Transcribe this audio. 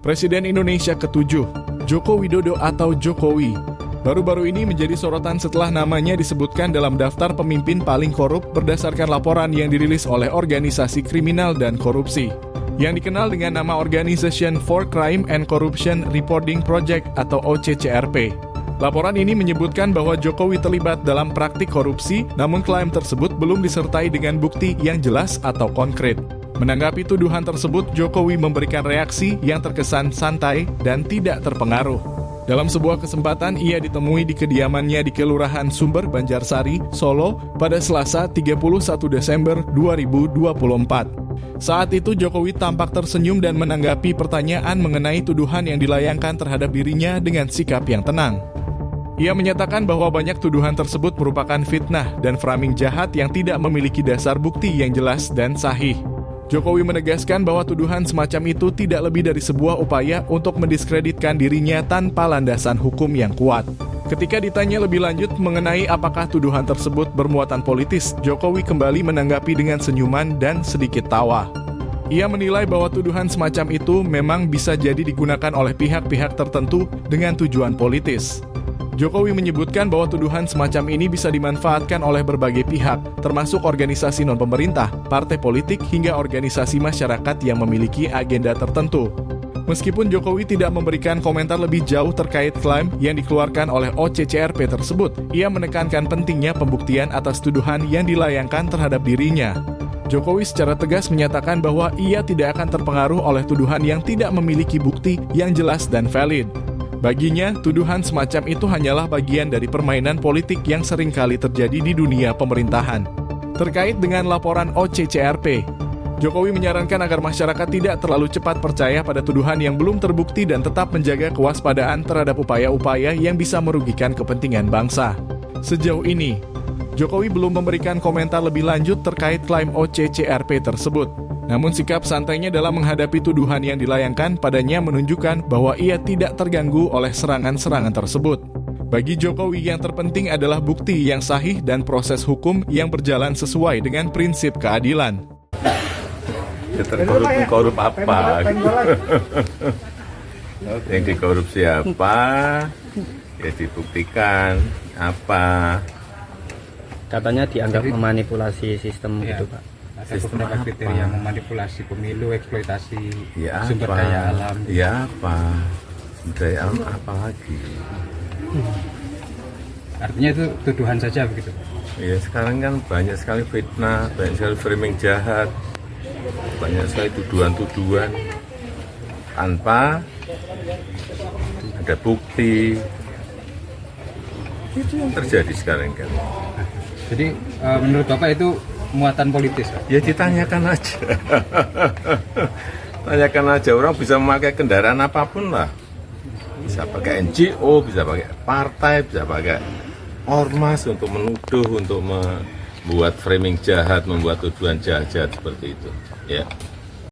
Presiden Indonesia ke-7, Joko Widodo atau Jokowi, baru-baru ini menjadi sorotan setelah namanya disebutkan dalam daftar pemimpin paling korup berdasarkan laporan yang dirilis oleh organisasi kriminal dan korupsi, yang dikenal dengan nama Organization for Crime and Corruption Reporting Project atau OCCRP. Laporan ini menyebutkan bahwa Jokowi terlibat dalam praktik korupsi, namun klaim tersebut belum disertai dengan bukti yang jelas atau konkret. Menanggapi tuduhan tersebut, Jokowi memberikan reaksi yang terkesan santai dan tidak terpengaruh. Dalam sebuah kesempatan, ia ditemui di kediamannya di Kelurahan Sumber, Banjarsari, Solo, pada Selasa 31 Desember 2024. Saat itu Jokowi tampak tersenyum dan menanggapi pertanyaan mengenai tuduhan yang dilayangkan terhadap dirinya dengan sikap yang tenang. Ia menyatakan bahwa banyak tuduhan tersebut merupakan fitnah dan framing jahat yang tidak memiliki dasar bukti yang jelas dan sahih. Jokowi menegaskan bahwa tuduhan semacam itu tidak lebih dari sebuah upaya untuk mendiskreditkan dirinya tanpa landasan hukum yang kuat. Ketika ditanya lebih lanjut mengenai apakah tuduhan tersebut bermuatan politis, Jokowi kembali menanggapi dengan senyuman dan sedikit tawa. Ia menilai bahwa tuduhan semacam itu memang bisa jadi digunakan oleh pihak-pihak tertentu dengan tujuan politis. Jokowi menyebutkan bahwa tuduhan semacam ini bisa dimanfaatkan oleh berbagai pihak, termasuk organisasi non-pemerintah, partai politik, hingga organisasi masyarakat yang memiliki agenda tertentu. Meskipun Jokowi tidak memberikan komentar lebih jauh terkait klaim yang dikeluarkan oleh OCCRP tersebut, ia menekankan pentingnya pembuktian atas tuduhan yang dilayangkan terhadap dirinya. Jokowi secara tegas menyatakan bahwa ia tidak akan terpengaruh oleh tuduhan yang tidak memiliki bukti yang jelas dan valid. Baginya, tuduhan semacam itu hanyalah bagian dari permainan politik yang sering kali terjadi di dunia pemerintahan. Terkait dengan laporan OCCRP, Jokowi menyarankan agar masyarakat tidak terlalu cepat percaya pada tuduhan yang belum terbukti dan tetap menjaga kewaspadaan terhadap upaya-upaya yang bisa merugikan kepentingan bangsa. Sejauh ini, Jokowi belum memberikan komentar lebih lanjut terkait klaim OCCRP tersebut. Namun sikap santainya dalam menghadapi tuduhan yang dilayangkan padanya menunjukkan bahwa ia tidak terganggu oleh serangan-serangan tersebut. Bagi Jokowi yang terpenting adalah bukti yang sahih dan proses hukum yang berjalan sesuai dengan prinsip keadilan. Ya terkorup apa? Yang dikorupsi apa? Ya dibuktikan apa? Katanya dianggap memanipulasi sistem ya. gitu, Pak. Ada beberapa kriteria memanipulasi pemilu, eksploitasi ya sumber apa? daya alam. Ya apa? Sumber daya alam apa lagi? Artinya itu tuduhan saja begitu? Ya sekarang kan banyak sekali fitnah, banyak sekali framing jahat, banyak sekali tuduhan-tuduhan tanpa ada bukti. Itu yang terjadi sekarang kan. Jadi menurut Bapak itu muatan politis, Pak? Ya ditanyakan aja. Tanyakan aja, orang bisa memakai kendaraan apapun lah. Bisa pakai NGO, bisa pakai partai, bisa pakai ormas untuk menuduh, untuk membuat framing jahat, membuat tuduhan jahat-jahat seperti itu. Ya.